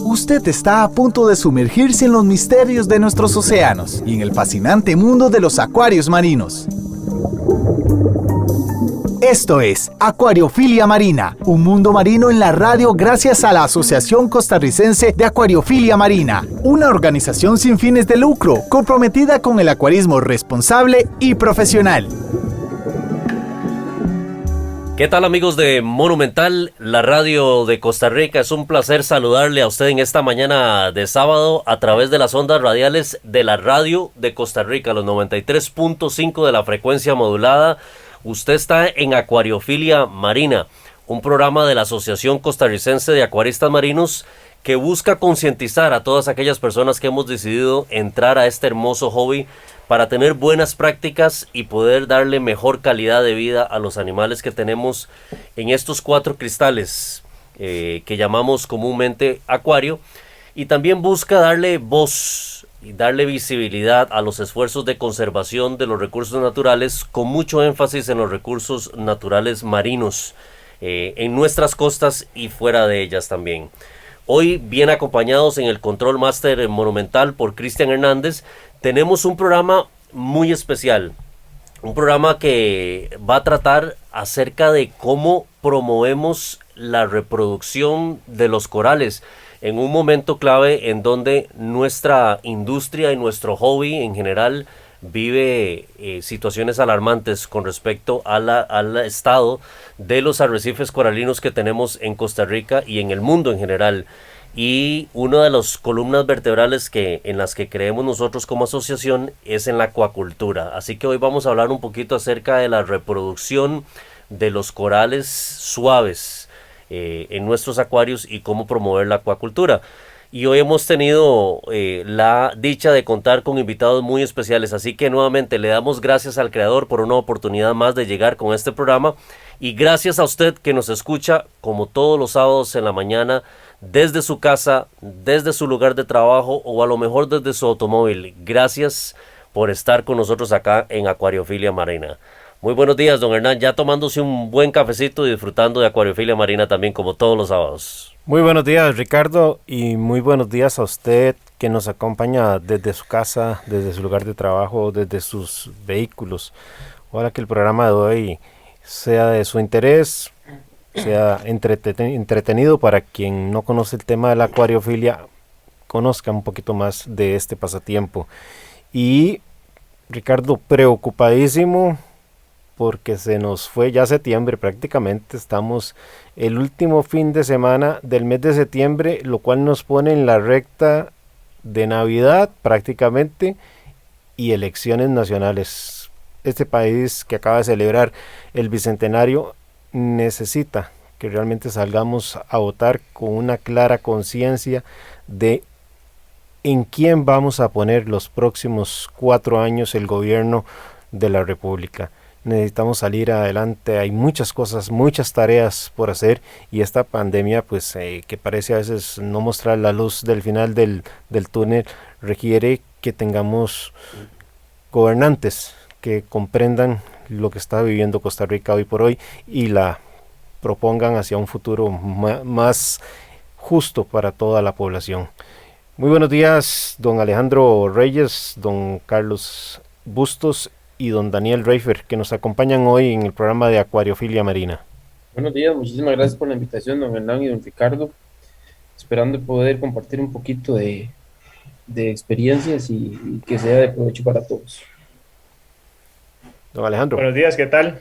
Usted está a punto de sumergirse en los misterios de nuestros océanos y en el fascinante mundo de los acuarios marinos. Esto es Acuariofilia Marina, un mundo marino en la radio gracias a la Asociación Costarricense de Acuariofilia Marina, una organización sin fines de lucro comprometida con el acuarismo responsable y profesional. ¿Qué tal, amigos de Monumental, la radio de Costa Rica? Es un placer saludarle a usted en esta mañana de sábado a través de las ondas radiales de la radio de Costa Rica, los 93.5 de la frecuencia modulada. Usted está en Acuariofilia Marina, un programa de la Asociación Costarricense de Acuaristas Marinos que busca concientizar a todas aquellas personas que hemos decidido entrar a este hermoso hobby para tener buenas prácticas y poder darle mejor calidad de vida a los animales que tenemos en estos 4 cristales que llamamos comúnmente acuario, y también busca darle voz y darle visibilidad a los esfuerzos de conservación de los recursos naturales, con mucho énfasis en los recursos naturales marinos en nuestras costas y fuera de ellas también. Hoy, bien acompañados en el Control Master Monumental por Cristian Hernández, tenemos un programa muy especial, un programa que va a tratar acerca de cómo promovemos la reproducción de los corales en un momento clave en donde nuestra industria y nuestro hobby en general vive situaciones alarmantes con respecto al estado de los arrecifes coralinos que tenemos en Costa Rica y en el mundo en general. Y una de las columnas vertebrales en las que creemos nosotros como asociación es en la acuacultura. Así que hoy vamos a hablar un poquito acerca de la reproducción de los corales suaves en nuestros acuarios y cómo promover la acuacultura. Y hoy hemos tenido la dicha de contar con invitados muy especiales, así que nuevamente le damos gracias al creador por una oportunidad más de llegar con este programa, y gracias a usted que nos escucha como todos los sábados en la mañana desde su casa, desde su lugar de trabajo o a lo mejor desde su automóvil. Gracias por estar con nosotros acá en Acuariofilia Marina. Muy buenos días, don Hernán, ya tomándose un buen cafecito y disfrutando de Acuariofilia Marina también como todos los sábados. Muy buenos días, Ricardo, y muy buenos días a usted que nos acompaña desde su casa, desde su lugar de trabajo, desde sus vehículos. Ojalá que el programa de hoy sea de su interés, sea entretenido para quien no conoce el tema de la acuariofilia, conozca un poquito más de este pasatiempo. Y Ricardo, preocupadísimo porque se nos fue ya septiembre prácticamente, estamos el último fin de semana del mes de septiembre, lo cual nos pone en la recta de Navidad prácticamente y elecciones nacionales. Este país que acaba de celebrar el bicentenario necesita que realmente salgamos a votar con una clara conciencia de en quién vamos a poner los próximos 4 años el gobierno de la República. Necesitamos salir adelante, hay muchas cosas, muchas tareas por hacer, y esta pandemia pues que parece a veces no mostrar la luz del final del túnel, requiere que tengamos gobernantes que comprendan lo que está viviendo Costa Rica hoy por hoy y la propongan hacia un futuro más justo para toda la población. Muy buenos días, don Alejandro Reyes, don Carlos Bustos y don Daniel Reifer, que nos acompañan hoy en el programa de Acuariofilia Marina. Buenos días, muchísimas gracias por la invitación, don Hernán y don Ricardo. Esperando poder compartir un poquito de experiencias y que sea de provecho para todos. Don Alejandro. Buenos días, ¿qué tal?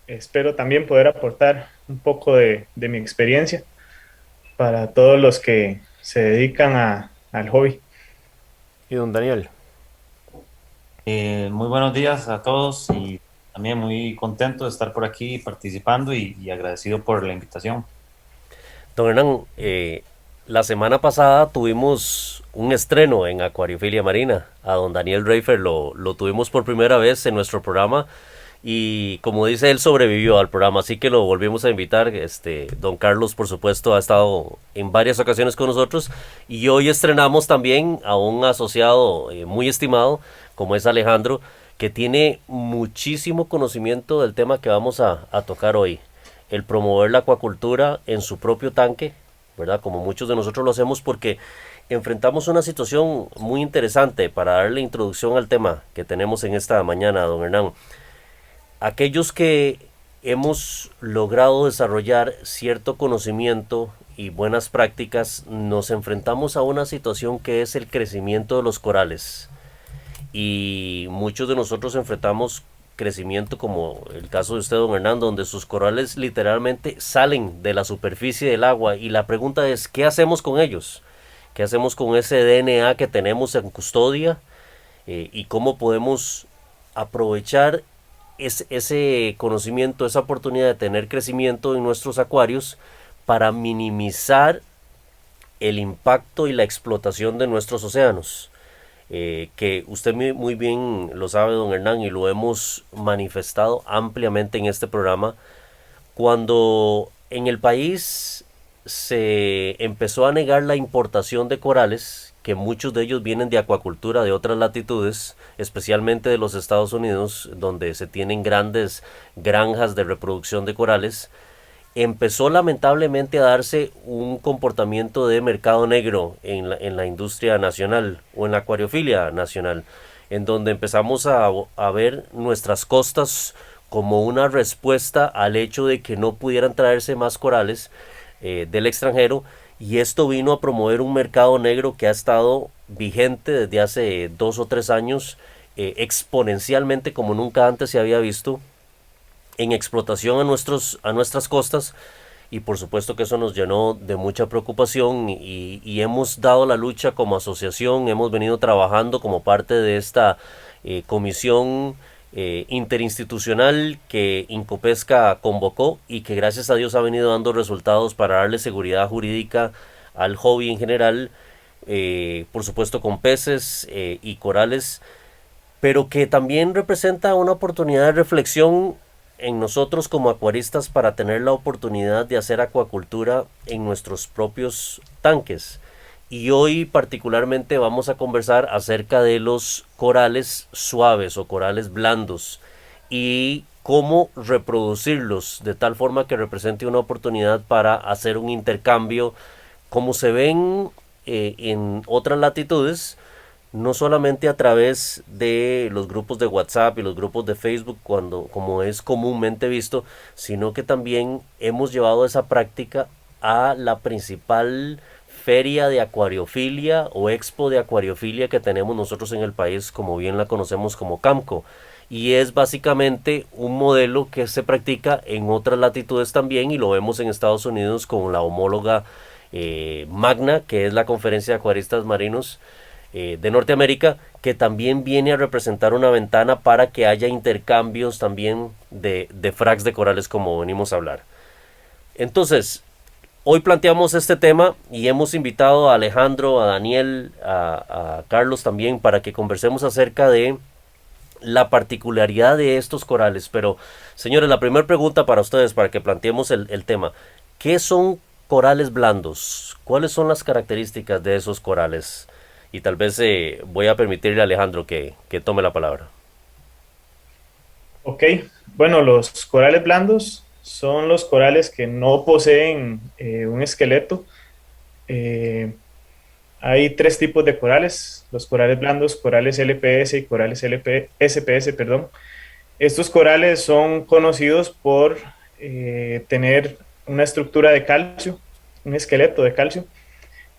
Espero también poder aportar un poco de mi experiencia para todos los que se dedican al hobby. Y don Daniel. Muy buenos días a todos y también muy contento de estar por aquí participando y agradecido por la invitación. Don Hernán, la semana pasada tuvimos un estreno en Acuariofilia Marina. A don Daniel Reifer lo tuvimos por primera vez en nuestro programa y, como dice, él sobrevivió al programa, así que lo volvimos a invitar. Don Carlos, por supuesto, ha estado en varias ocasiones con nosotros, y hoy estrenamos también a un asociado muy estimado como es Alejandro, que tiene muchísimo conocimiento del tema que vamos a tocar hoy. el promover la acuacultura en su propio tanque, ¿verdad? Como muchos de nosotros lo hacemos porque enfrentamos una situación muy interesante para darle introducción al tema que tenemos en esta mañana, don Hernán. Aquellos que hemos logrado desarrollar cierto conocimiento y buenas prácticas, nos enfrentamos a una situación que es el crecimiento de los corales. Y muchos de nosotros enfrentamos crecimiento como el caso de usted, don Hernán, donde sus corales literalmente salen de la superficie del agua y la pregunta es, ¿qué hacemos con ellos? ¿Qué hacemos con ese DNA que tenemos en custodia? Y cómo podemos aprovechar ese conocimiento, esa oportunidad de tener crecimiento en nuestros acuarios para minimizar el impacto y la explotación de nuestros océanos. Que usted muy bien lo sabe, don Hernán, y lo hemos manifestado ampliamente en este programa. Cuando en el país se empezó a negar la importación de corales, que muchos de ellos vienen de acuacultura de otras latitudes, especialmente de los Estados Unidos, donde se tienen grandes granjas de reproducción de corales, empezó lamentablemente a darse un comportamiento de mercado negro en la industria nacional o en la acuariofilia nacional, en donde empezamos a ver nuestras costas como una respuesta al hecho de que no pudieran traerse más corales del extranjero, y esto vino a promover un mercado negro que ha estado vigente desde hace 2 o 3 años, exponencialmente como nunca antes se había visto, en explotación a nuestras costas, y por supuesto que eso nos llenó de mucha preocupación y hemos dado la lucha como asociación, hemos venido trabajando como parte de esta comisión interinstitucional que Incopesca convocó y que gracias a Dios ha venido dando resultados para darle seguridad jurídica al hobby en general, por supuesto con peces y corales, pero que también representa una oportunidad de reflexión en nosotros como acuaristas para tener la oportunidad de hacer acuacultura en nuestros propios tanques. Y hoy particularmente vamos a conversar acerca de los corales suaves o corales blandos y cómo reproducirlos de tal forma que represente una oportunidad para hacer un intercambio como se ven en otras latitudes, no solamente a través de los grupos de WhatsApp y los grupos de Facebook, como es comúnmente visto, sino que también hemos llevado esa práctica a la principal feria de acuariofilia o expo de acuariofilia que tenemos nosotros en el país, como bien la conocemos como CAMCO, y es básicamente un modelo que se practica en otras latitudes también, y lo vemos en Estados Unidos con la homóloga Magna, que es la Conferencia de Acuaristas Marinos de Norteamérica, que también viene a representar una ventana para que haya intercambios también de fracs de corales, como venimos a hablar. Entonces, hoy planteamos este tema y hemos invitado a Alejandro, a Daniel, a Carlos también, para que conversemos acerca de la particularidad de estos corales. Pero, señores, la primera pregunta para ustedes, para que planteemos el tema: ¿qué son corales blandos? ¿Cuáles son las características de esos corales? Y tal vez voy a permitirle a Alejandro que tome la palabra. Ok, bueno, los corales blandos son los corales que no poseen un esqueleto. Hay 3 tipos de corales: los corales blandos, corales LPS y corales SPS, perdón. Estos corales son conocidos por tener una estructura de calcio, un esqueleto de calcio.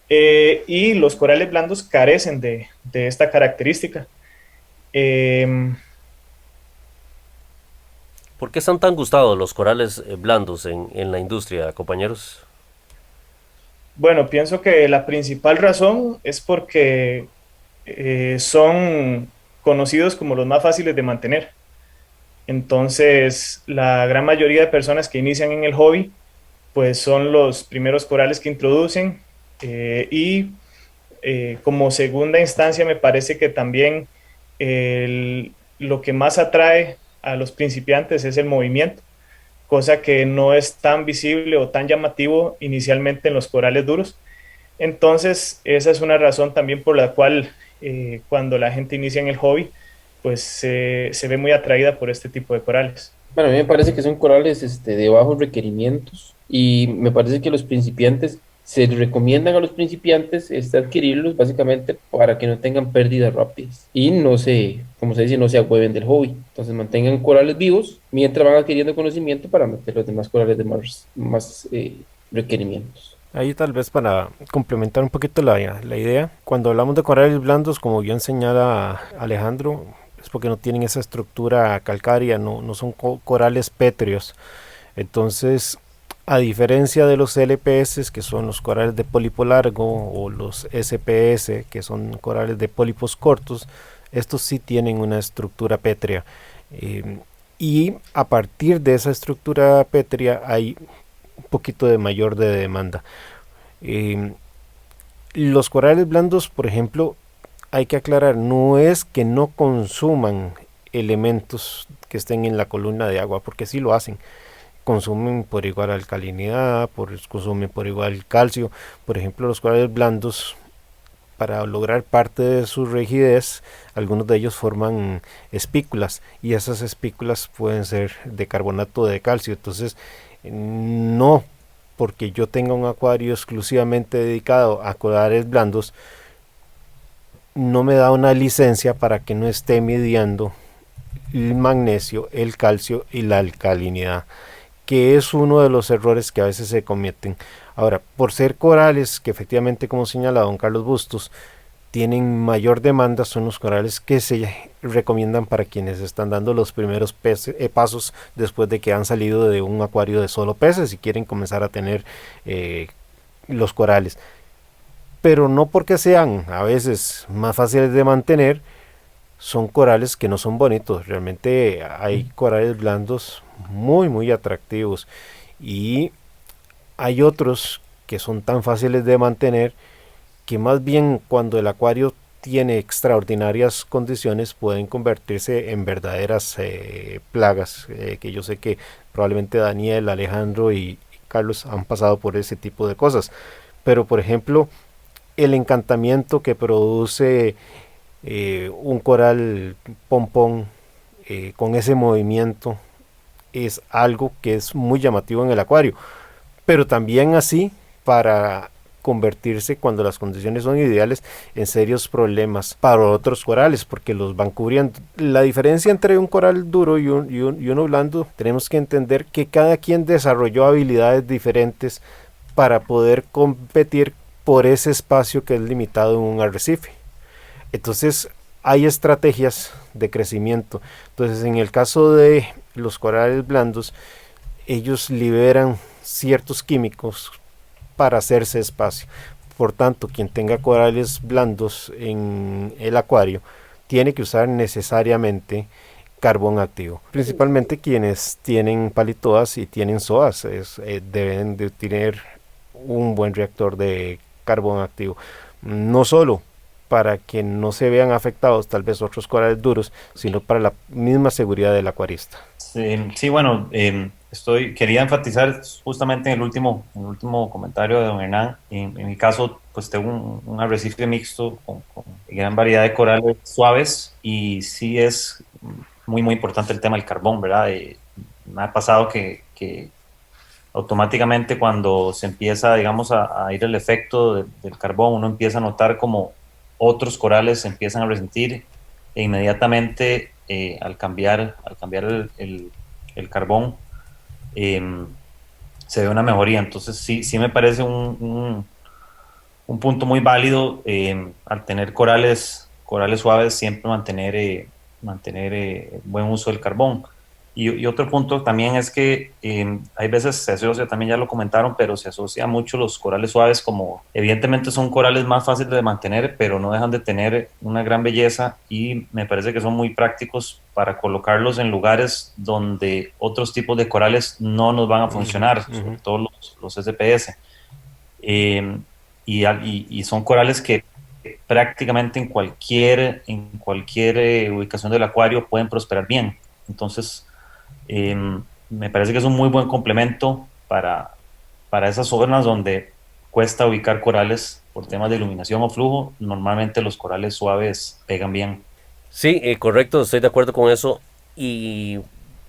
Y los corales blandos carecen de esta característica. ¿Por qué están tan gustados los corales blandos en la industria, compañeros? Bueno, pienso que la principal razón es porque son conocidos como los más fáciles de mantener. Entonces, la gran mayoría de personas que inician en el hobby, pues son los primeros corales que introducen. Como segunda instancia, me parece que también lo que más atrae a los principiantes es el movimiento, cosa que no es tan visible o tan llamativo inicialmente en los corales duros. Entonces, esa es una razón también por la cual cuando la gente inicia en el hobby, pues se ve muy atraída por este tipo de corales. Bueno, a mí me parece que son corales de bajos requerimientos y me parece que los principiantes, se les recomiendan a los principiantes adquirirlos básicamente para que no tengan pérdidas rápidas y no se, como se dice, no se agüeven del hobby. Entonces mantengan corales vivos mientras van adquiriendo conocimiento para meter los demás corales de más requerimientos. Ahí tal vez para complementar un poquito la idea, cuando hablamos de corales blandos, como bien señala Alejandro, es porque no tienen esa estructura calcárea, no son corales pétreos. Entonces, a diferencia de los LPS, que son los corales de pólipo largo, o los SPS, que son corales de pólipos cortos, estos sí tienen una estructura pétrea. Y a partir de esa estructura pétrea hay un poquito de mayor de demanda. Los corales blandos, por ejemplo, hay que aclarar, no es que no consuman elementos que estén en la columna de agua, porque sí lo hacen. Consumen por igual alcalinidad, consumen por igual calcio. Por ejemplo, los corales blandos, para lograr parte de su rigidez, algunos de ellos forman espículas, y esas espículas pueden ser de carbonato de calcio. Entonces, no porque yo tenga un acuario exclusivamente dedicado a corales blandos, no me da una licencia para que no esté midiendo el magnesio, el calcio y la alcalinidad, que es uno de los errores que a veces se cometen. Ahora, por ser corales que efectivamente, como señala don Carlos Bustos, tienen mayor demanda, son los corales que se recomiendan para quienes están dando los primeros pasos después de que han salido de un acuario de solo peces y quieren comenzar a tener los corales. Pero no porque sean a veces más fáciles de mantener, son corales que no son bonitos. Realmente hay corales blandos muy atractivos, y hay otros que son tan fáciles de mantener que más bien cuando el acuario tiene extraordinarias condiciones pueden convertirse en verdaderas plagas, que yo sé que probablemente Daniel, Alejandro y Carlos han pasado por ese tipo de cosas. Pero por ejemplo, el encantamiento que produce un coral pompón con ese movimiento es algo que es muy llamativo en el acuario, pero también así para convertirse, cuando las condiciones son ideales, en serios problemas para otros corales, porque los van cubriendo. La diferencia entre un coral duro y uno blando, tenemos que entender que cada quien desarrolló habilidades diferentes para poder competir por ese espacio que es limitado en un arrecife. Entonces hay estrategias de crecimiento. Entonces, en el caso de los corales blandos, ellos liberan ciertos químicos para hacerse espacio. Por tanto, quien tenga corales blandos en el acuario tiene que usar necesariamente carbón activo. Principalmente quienes tienen palitoas y tienen psoas deben de tener un buen reactor de carbón activo. No solo para que no se vean afectados tal vez otros corales duros, sino para la misma seguridad del acuarista. Sí, bueno, quería enfatizar justamente en el último comentario de don Hernán. En mi caso, pues tengo un arrecife mixto con gran variedad de corales suaves, y sí es muy importante el tema del carbón, ¿verdad? Me ha pasado que automáticamente cuando se empieza, digamos, a ir el efecto del carbón, uno empieza a notar como otros corales empiezan a resentir, e inmediatamente al cambiar el carbón se ve una mejoría. Entonces sí me parece un punto muy válido, al tener corales suaves, siempre mantener buen uso del carbón. Y otro punto también es que hay veces se asocia, también ya lo comentaron, pero se asocia mucho los corales suaves, como evidentemente son corales más fáciles de mantener, pero no dejan de tener una gran belleza, y me parece que son muy prácticos para colocarlos en lugares donde otros tipos de corales no nos van a funcionar, sobre todo los SPS. Y son corales que prácticamente en cualquier ubicación del acuario pueden prosperar bien. Entonces, me parece que es un muy buen complemento para esas zonas donde cuesta ubicar corales por temas de iluminación o flujo. Normalmente los corales suaves pegan bien. Sí, correcto, estoy de acuerdo con eso. Y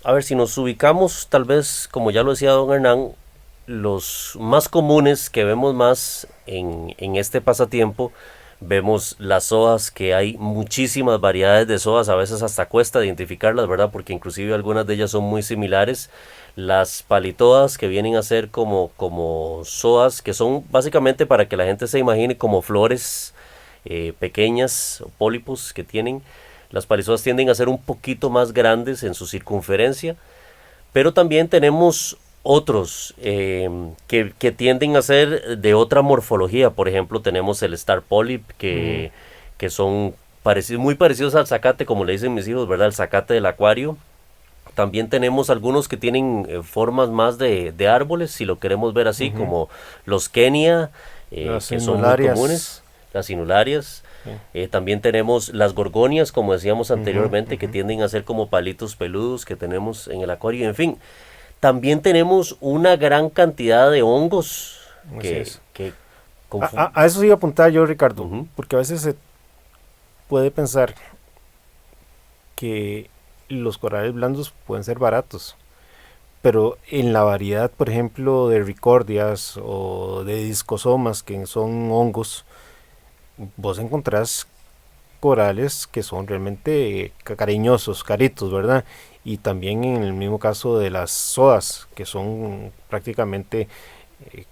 a ver, si nos ubicamos, tal vez, como ya lo decía don Hernán, los más comunes que vemos más en este pasatiempo, vemos las sodas, que hay muchísimas variedades de sodas, a veces hasta cuesta identificarlas, ¿verdad? Porque inclusive algunas de ellas son muy similares. Las palitodas, que vienen a ser como sodas, que son básicamente, para que la gente se imagine, como flores pequeñas, o pólipos que tienen. Las palisodas tienden a ser un poquito más grandes en su circunferencia, pero también tenemos otros que tienden a ser de otra morfología. Por ejemplo, tenemos el Star Polyp, que son muy parecidos al zacate, como le dicen mis hijos, ¿verdad? El zacate del acuario. También tenemos algunos que tienen formas más de árboles, si lo queremos ver así, como los Kenia, Las que son muy inularias. comunes, las inularias. También tenemos las gorgonias, como decíamos anteriormente, que tienden a ser como palitos peludos que tenemos en el acuario. En fin, también tenemos una gran cantidad de hongos Así es. que A eso iba a apuntar yo, Ricardo, Ujú. porque a veces se puede pensar que los corales blandos pueden ser baratos, pero en la variedad, por ejemplo, de ricordias o de discosomas, que son hongos, vos encontrás corales que son realmente cariñosos, caritos, ¿verdad? Y también en el mismo caso de las sodas, que son prácticamente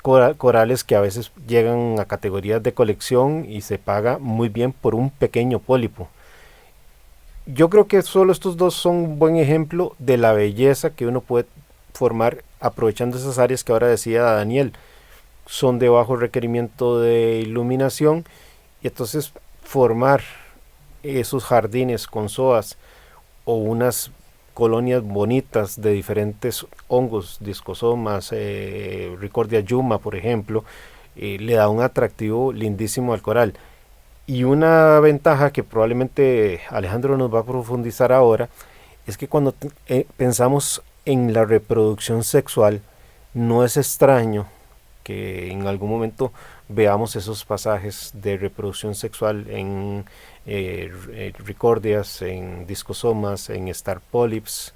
corales que a veces llegan a categorías de colección y se paga muy bien por un pequeño pólipo. Yo creo que solo estos dos son un buen ejemplo de la belleza que uno puede formar aprovechando esas áreas que ahora decía Daniel. Son de bajo requerimiento de iluminación, y entonces formar esos jardines con soas o unas colonias bonitas de diferentes hongos, discosomas, Ricordia yuma, por ejemplo, le da un atractivo lindísimo al coral. Y una ventaja que probablemente Alejandro nos va a profundizar ahora es que cuando pensamos en la reproducción sexual, no es extraño que en algún momento veamos esos pasajes de reproducción sexual en ricordias, en discosomas, en star polyps,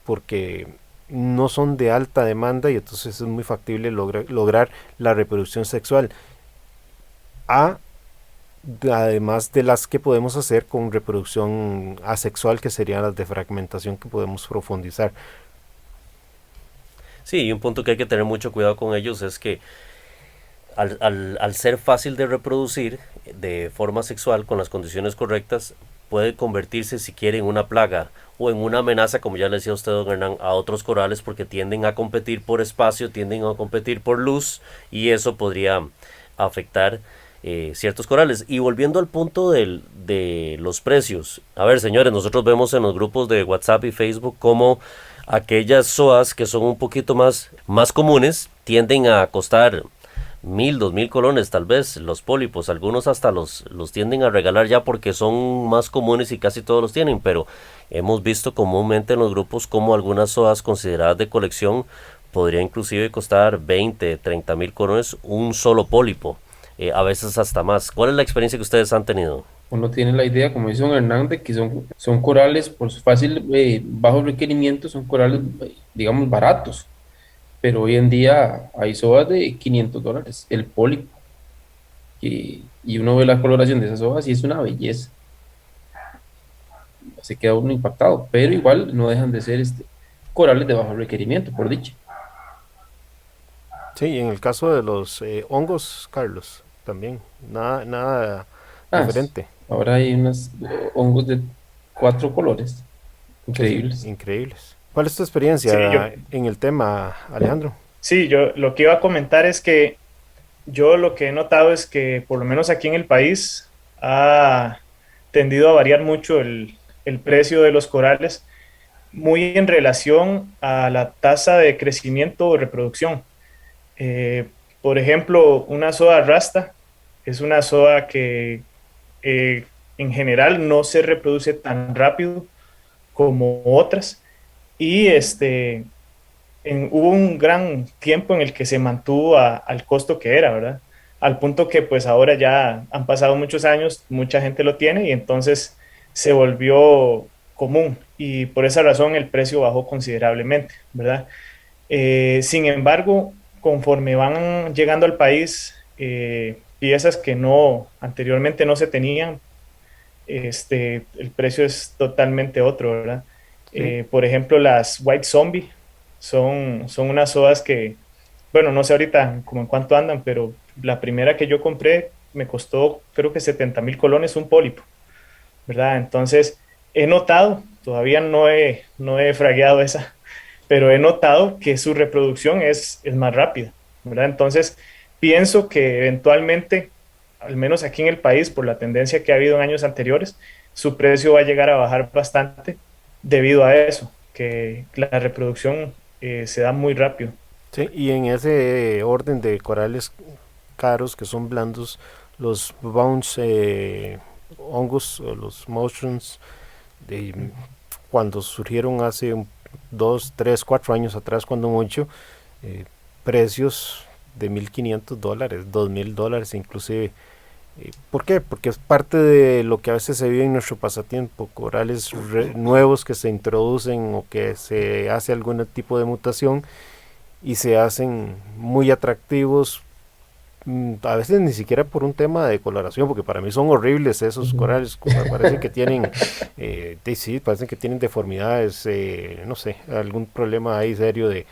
porque no son de alta demanda y entonces es muy factible lograr la reproducción sexual, además de las que podemos hacer con reproducción asexual, que serían las de fragmentación, que podemos profundizar. Sí, y un punto que hay que tener mucho cuidado con ellos es que al ser fácil de reproducir de forma sexual con las condiciones correctas, puede convertirse, si quiere, en una plaga o en una amenaza, como ya le decía usted, don Hernán, a otros corales, porque tienden a competir por espacio, tienden a competir por luz, y eso podría afectar ciertos corales. Y volviendo al punto de los precios, a ver, señores, nosotros vemos en los grupos de WhatsApp y Facebook como aquellas soas que son un poquito más comunes tienden a costar 1,000, 2,000 colones, tal vez los pólipos. Algunos hasta los tienden a regalar ya porque son más comunes y casi todos los tienen, pero hemos visto comúnmente en los grupos como algunas sodas consideradas de colección podría inclusive costar 20, 30,000 colones un solo pólipo, a veces hasta más. ¿Cuál es la experiencia que ustedes han tenido? Uno tiene la idea, como dice don Hernández, que son corales por su fácil, bajo requerimiento, son corales, digamos, baratos. Pero hoy en día hay sodas de $500, el pólipo. Y uno ve la coloración de esas hojas y es una belleza. Se queda uno impactado, pero igual no dejan de ser corales de bajo requerimiento, por dicho. Sí, en el caso de los hongos, Carlos, también, nada Ah, diferente. ahora hay unos hongos de 4 colores, increíbles. Sí, increíbles. ¿Cuál es tu Sí, experiencia en el tema, Alejandro? sí, yo lo que iba a comentar es que yo lo que he notado es que por lo menos aquí en el país ha tendido a variar mucho el precio de los corales, muy en relación a la tasa de crecimiento o reproducción. Eh, por ejemplo, una soda rasta es una soda que en general no se reproduce tan rápido como otras, y hubo un gran tiempo en el que se mantuvo al costo que era, ¿verdad? Al punto que pues ahora ya han pasado muchos años, mucha gente lo tiene y entonces se volvió común. y por esa razón el precio bajó considerablemente, ¿verdad? Sin embargo, conforme van llegando al país piezas que anteriormente no se tenían, el precio es totalmente otro, ¿verdad? Sí. Por ejemplo, las White Zombie son unas sodas que, bueno, no sé ahorita como en cuánto andan, pero la primera que yo compré me costó creo que 70,000 colones un pólipo, ¿verdad? Entonces, he notado, todavía no he fragueado esa, pero he notado que su reproducción es más rápida, ¿verdad? Entonces, pienso que eventualmente, al menos aquí en el país, por la tendencia que ha habido en años anteriores, su precio va a llegar a bajar bastante debido a eso, que la reproducción se da muy rápido. Sí, y en ese orden de corales caros que son blandos, los bounce hongos o los mushrooms, de, cuando surgieron hace 2, 3, 4 años atrás, cuando mucho, eh, precios de $1,500, $2,000 inclusive. ¿Por qué? Porque es parte de lo que a veces se vive en nuestro pasatiempo, corales nuevos que se introducen o que se hace algún tipo de mutación y se hacen muy atractivos, a veces ni siquiera por un tema de coloración, porque para mí son horribles esos corales, parece que tienen, sí, parecen que tienen deformidades, no sé, algún problema ahí serio de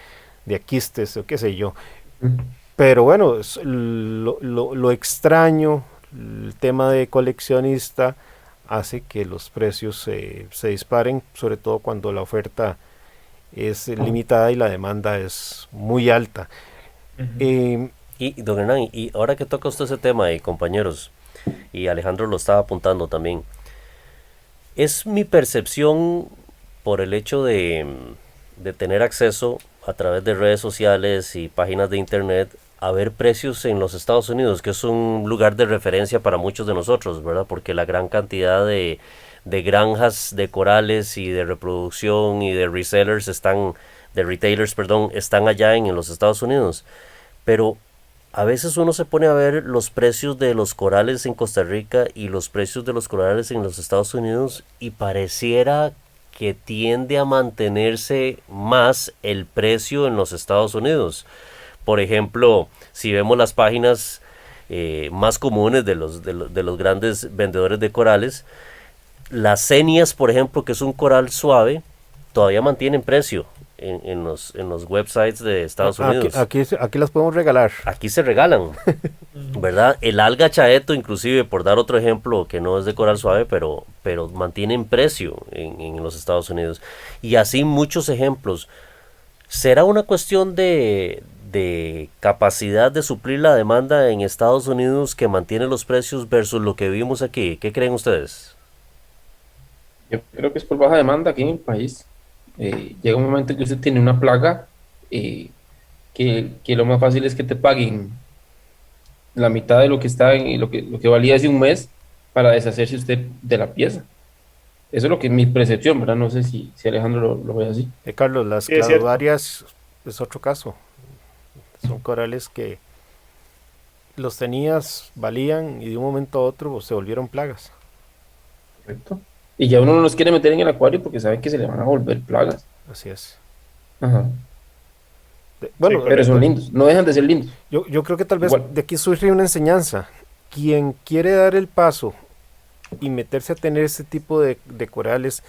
aquistes o qué sé yo. Pero bueno, lo extraño, el tema de coleccionista hace que los precios se disparen, sobre todo cuando la oferta es limitada y la demanda es muy alta. Eh, Y don Hernán, y ahora que toca usted ese tema, y compañeros, y Alejandro lo estaba apuntando también, es mi percepción por el hecho de tener acceso a través de redes sociales y páginas de internet a ver precios en los Estados Unidos, que es un lugar de referencia para muchos de nosotros, ¿verdad? Porque la gran cantidad de granjas de corales y de reproducción y de resellers de retailers, perdón, están allá en los Estados Unidos. Pero a veces uno se pone a ver los precios de los corales en Costa Rica y los precios de los corales en los Estados Unidos y pareciera que tiende a mantenerse más el precio en los Estados Unidos. Por ejemplo, si vemos las páginas más comunes de los grandes vendedores de corales, las Cenias, por ejemplo, que es un coral suave, todavía mantienen precio en los websites de Estados Unidos. aquí las podemos regalar. Aquí se regalan, ¿verdad? El alga chaeto, inclusive, por dar otro ejemplo que no es de coral suave, pero mantienen precio en los Estados Unidos. Y así muchos ejemplos. ¿Será una cuestión de capacidad de suplir la demanda en Estados Unidos que mantiene los precios versus lo que vivimos aquí? ¿Qué creen ustedes? Yo creo que es por baja demanda aquí en el país. Llega un momento que usted tiene una plaga, que lo más fácil es que te paguen la mitad de lo que está en lo que valía hace un mes para deshacerse usted de la pieza. Eso es lo que es mi percepción, ¿verdad? No sé si Alejandro lo ve así. Carlos, las Sí, es cierto. cladodiarias es otro caso. Son corales que los tenías, valían y de un momento a otro se volvieron plagas. Correcto. Y ya uno no los quiere meter en el acuario porque sabe que se le van a volver plagas. Así es. Ajá. Bueno, Sí, Pero son correcto. lindos, no dejan de ser lindos. yo creo que tal vez Igual. de aquí surge una enseñanza. Quien quiere dar el paso y meterse a tener este tipo de corales,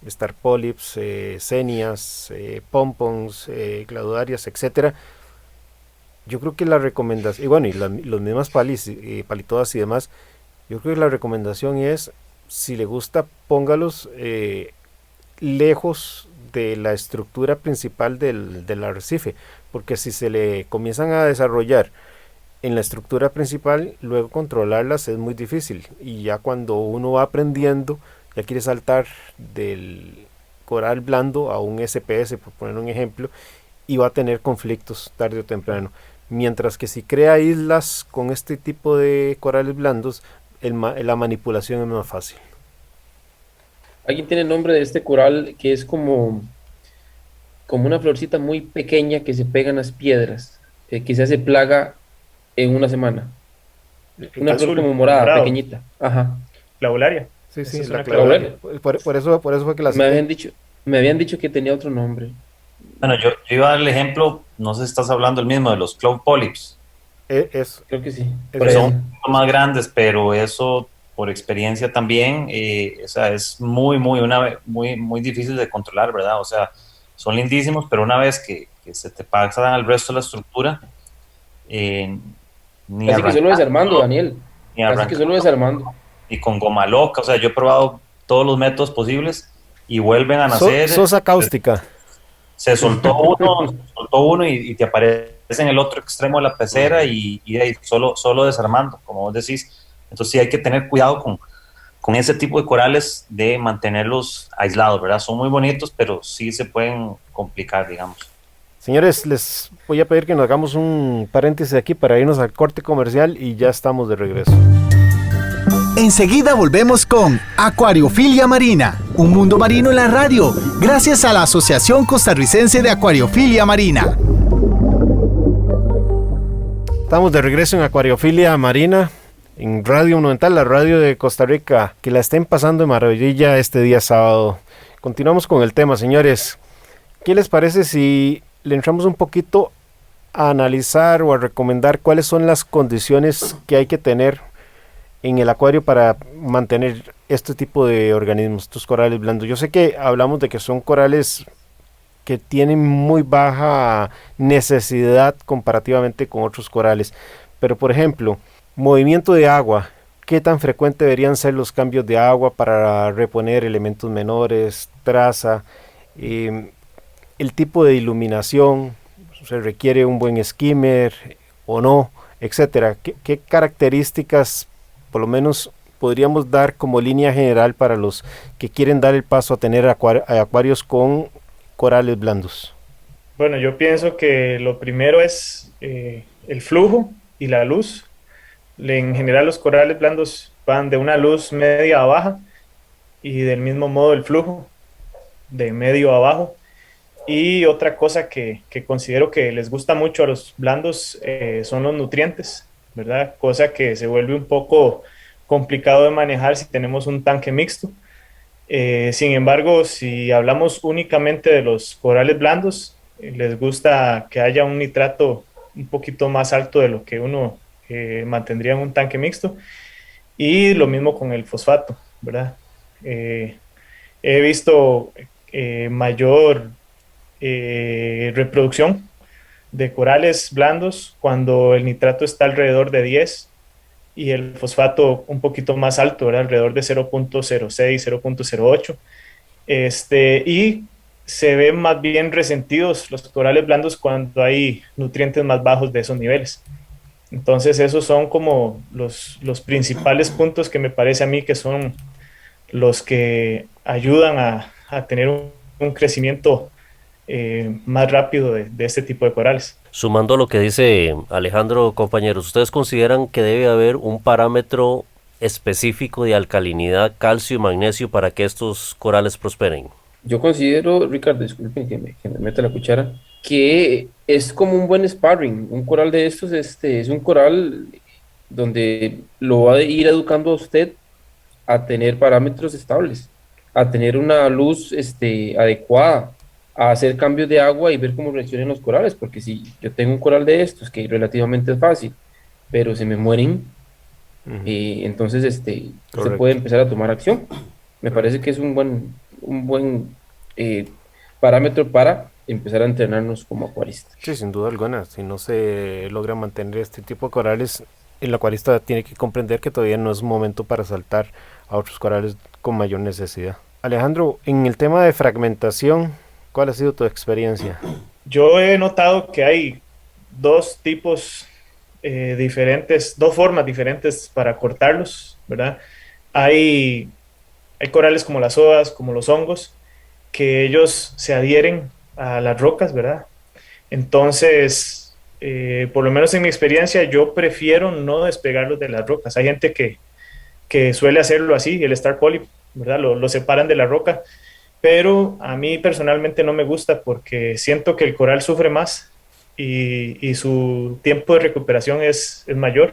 star polyps, cenias, pompons, cladodiarias, etcétera, yo creo que la recomendación, y bueno, y los mismas palitodas y demás, yo creo que la recomendación es, si le gusta, póngalos lejos de la estructura principal del arrecife, porque si se le comienzan a desarrollar en la estructura principal, luego controlarlas es muy difícil, y ya cuando uno va aprendiendo, ya quiere saltar del coral blando a un SPS, por poner un ejemplo, y va a tener conflictos tarde o temprano. Mientras que si crea islas con este tipo de corales blandos, la manipulación es más fácil. ¿Alguien tiene el nombre de este coral que es como una florcita muy pequeña que se pega en las piedras, que se hace plaga en una semana? Una flor Azul, como morada, morado. pequeñita. Ajá. Clavularia. Sí, Esa sí, es la una clavularia. clavularia. Por eso fue que la Me cité. habían dicho, Me habían dicho que tenía otro nombre. Bueno, yo iba a dar el ejemplo, no sé si estás hablando el mismo, de los cloud polyps, Es, Creo que sí. es Por que ahí son un eso. anda. poquito más grandes, pero eso por experiencia también, o sea, es muy difícil de controlar, ¿verdad? O sea, son lindísimos, pero una vez que se te pasan al resto de la estructura, eh, ni Así que solo arrancando, desarmando, Daniel. ni Así que solo arrancando, desarmando. ni con goma loca, o sea, yo he probado todos los métodos posibles y vuelven a nacer. Sosa cáustica. Se soltó uno y te aparece en el otro extremo de la pecera y ahí solo desarmando, como vos decís. Entonces sí hay que tener cuidado con ese tipo de corales, de mantenerlos aislados, ¿verdad? Son muy bonitos, pero sí se pueden complicar, digamos. Señores, les voy a pedir que nos hagamos un paréntesis aquí para irnos al corte comercial y ya estamos de regreso. Enseguida volvemos con Acuariofilia Marina, un mundo marino en la radio, gracias a la Asociación Costarricense de Acuariofilia Marina. Estamos de regreso en Acuariofilia Marina, en Radio Monumental, la radio de Costa Rica. Que la estén pasando de maravilla este día sábado. Continuamos con el tema, señores. ¿Qué les parece si le entramos un poquito a analizar o a recomendar cuáles son las condiciones que hay que tener en el acuario para mantener este tipo de organismos, estos corales blandos? Yo sé que hablamos de que son corales que tienen muy baja necesidad comparativamente con otros corales, pero por ejemplo, movimiento de agua, ¿qué tan frecuente deberían ser los cambios de agua para reponer elementos menores, traza, el tipo de iluminación, se requiere un buen skimmer o no, etcétera? ¿Qué características por lo menos podríamos dar como línea general para los que quieren dar el paso a tener acuarios con corales blandos? Bueno, yo pienso que lo primero es el flujo y la luz. En general los corales blandos van de una luz media a baja y del mismo modo el flujo de medio a bajo. Y otra cosa que considero que les gusta mucho a los blandos son los nutrientes, ¿verdad? Cosa que se vuelve un poco complicado de manejar si tenemos un tanque mixto. Sin embargo, si hablamos únicamente de los corales blandos, les gusta que haya un nitrato un poquito más alto de lo que uno mantendría en un tanque mixto. Y lo mismo con el fosfato, ¿verdad? He visto mayor reproducción de corales blandos cuando el nitrato está alrededor de 10 y el fosfato un poquito más alto, ¿verdad? Alrededor de 0.06, 0.08. Y se ven más bien resentidos los corales blandos cuando hay nutrientes más bajos de esos niveles. Entonces esos son como los principales puntos que me parece a mí que son los que ayudan a tener un crecimiento más rápido de este tipo de corales. Sumando a lo que dice Alejandro, compañeros, ¿ustedes consideran que debe haber un parámetro específico de alcalinidad, calcio y magnesio para que estos corales prosperen? Yo considero, Ricardo, disculpen que me meta la cuchara, que es como un buen sparring. Un coral de estos es un coral donde lo va a ir educando a usted a tener parámetros estables, a tener una luz adecuada, a hacer cambios de agua y ver cómo reaccionan los corales, porque si yo tengo un coral de estos que relativamente es fácil, pero se me mueren, entonces se puede empezar a tomar acción. Me parece que es un buen parámetro para empezar a entrenarnos como acuaristas. Sí, sin duda alguna. Si no se logra mantener este tipo de corales, el acuarista tiene que comprender que todavía no es momento para saltar a otros corales con mayor necesidad. Alejandro, en el tema de fragmentación, ¿cuál ha sido tu experiencia? Yo he notado que hay dos tipos diferentes, dos formas diferentes para cortarlos, ¿verdad? Hay corales como las sodas, como los hongos, que ellos se adhieren a las rocas, ¿verdad? Entonces, por lo menos en mi experiencia, yo prefiero no despegarlos de las rocas. Hay gente que suele hacerlo así, el Star Polyp, ¿verdad? Lo separan de la roca, pero a mí personalmente no me gusta porque siento que el coral sufre más y su tiempo de recuperación es mayor.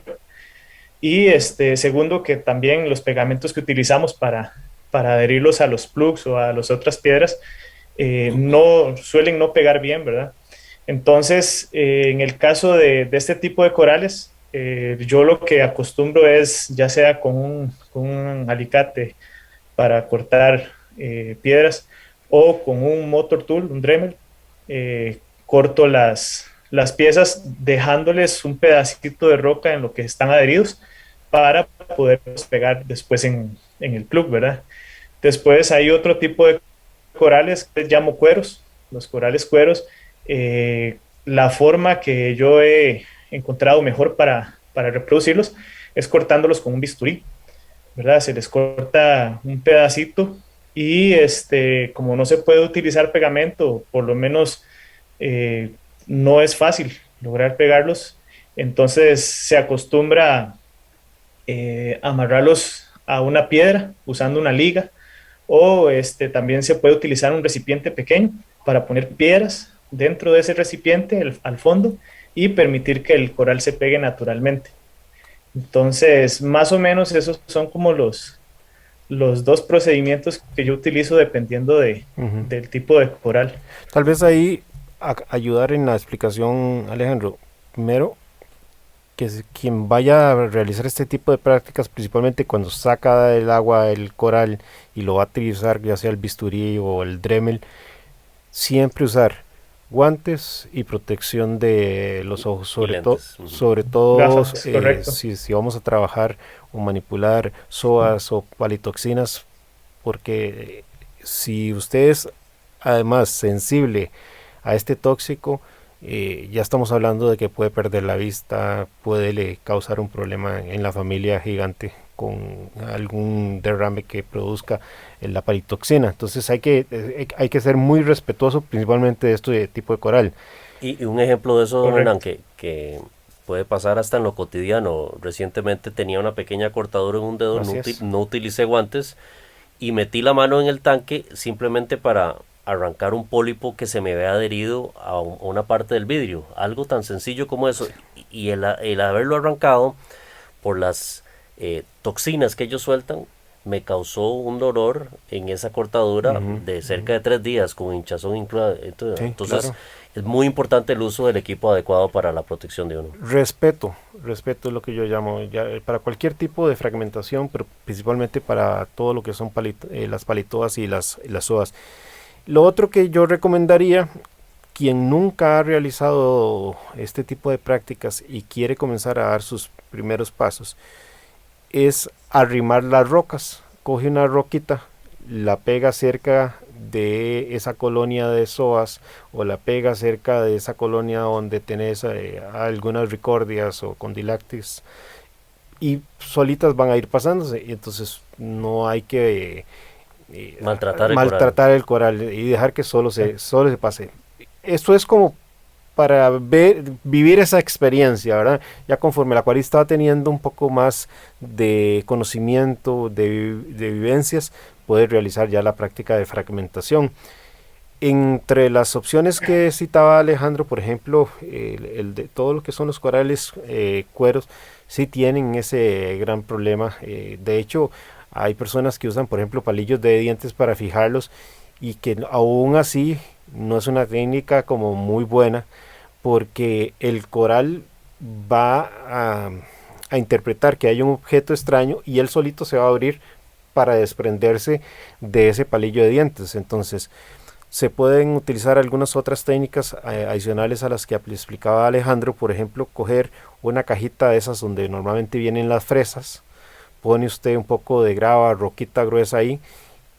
Y segundo, que también los pegamentos que utilizamos para adherirlos a los plugs o a las otras piedras suelen no pegar bien, ¿verdad? Entonces, en el caso de este tipo de corales, yo lo que acostumbro es, ya sea con un alicate para cortar piedras o con un motor tool, un Dremel, corto las piezas dejándoles un pedacito de roca en lo que están adheridos para poder pegar después en el plug, ¿verdad? Después hay otro tipo de corales que les llamo cueros. Los corales cueros, la forma que yo he encontrado mejor para reproducirlos es cortándolos con un bisturí, ¿verdad? Se les corta un pedacito y como no se puede utilizar pegamento, por lo menos no es fácil lograr pegarlos, entonces se acostumbra amarrarlos a una piedra usando una liga o también se puede utilizar un recipiente pequeño para poner piedras dentro de ese recipiente al fondo y permitir que el coral se pegue naturalmente. Entonces, más o menos esos son como los dos procedimientos que yo utilizo dependiendo del tipo de coral. Tal vez ahí ayudar en la explicación, Alejandro. Primero, que quien vaya a realizar este tipo de prácticas, principalmente cuando saca del agua el coral y lo va a utilizar, ya sea el bisturí o el Dremel, siempre usar guantes y protección de los ojos, sobre todo Gafas, correcto. si vamos a trabajar o manipular psoas o palitoxinas, porque si usted es además sensible a este tóxico, ya estamos hablando de que puede perder la vista, puede causar un problema en la familia gigante con algún derrame que produzca la palitoxina. Entonces hay que ser muy respetuoso principalmente de este tipo de coral. Y un ejemplo de eso, don Correcto. Hernán, que puede pasar hasta en lo cotidiano. Recientemente tenía una pequeña cortadura en un dedo, no utilicé guantes y metí la mano en el tanque simplemente para arrancar un pólipo que se me había adherido a una parte del vidrio. Algo tan sencillo como eso. Y el haberlo arrancado por las toxinas que ellos sueltan, me causó un dolor en esa cortadura de cerca de 3 días con hinchazón incluida. Entonces Claro. es muy importante el uso del equipo adecuado para la protección de uno. Respeto es lo que yo llamo, para cualquier tipo de fragmentación, pero principalmente para todo lo que son las palitoas y las psoas. Lo otro que yo recomendaría, quien nunca ha realizado este tipo de prácticas y quiere comenzar a dar sus primeros pasos, es arrimar las rocas. Coge una roquita, la pega cerca de esa colonia de psoas o la pega cerca de esa colonia donde tenés algunas ricordias o condilactis y solitas van a ir pasándose, y entonces no hay que maltratar el coral y dejar que solo se pase. Esto es como para vivir esa experiencia, ¿verdad? Ya conforme el acuarista va teniendo un poco más de conocimiento, de vivencias, puede realizar ya la práctica de fragmentación. Entre las opciones que citaba Alejandro, por ejemplo, el de todo lo que son los corales cueros, sí tienen ese gran problema. De hecho, hay personas que usan, por ejemplo, palillos de dientes para fijarlos y que aún así no es una técnica como muy buena, porque el coral va a interpretar que hay un objeto extraño y él solito se va a abrir para desprenderse de ese palillo de dientes. Entonces se pueden utilizar algunas otras técnicas adicionales a las que explicaba Alejandro. Por ejemplo, coger una cajita de esas donde normalmente vienen las fresas, pone usted un poco de grava, roquita gruesa ahí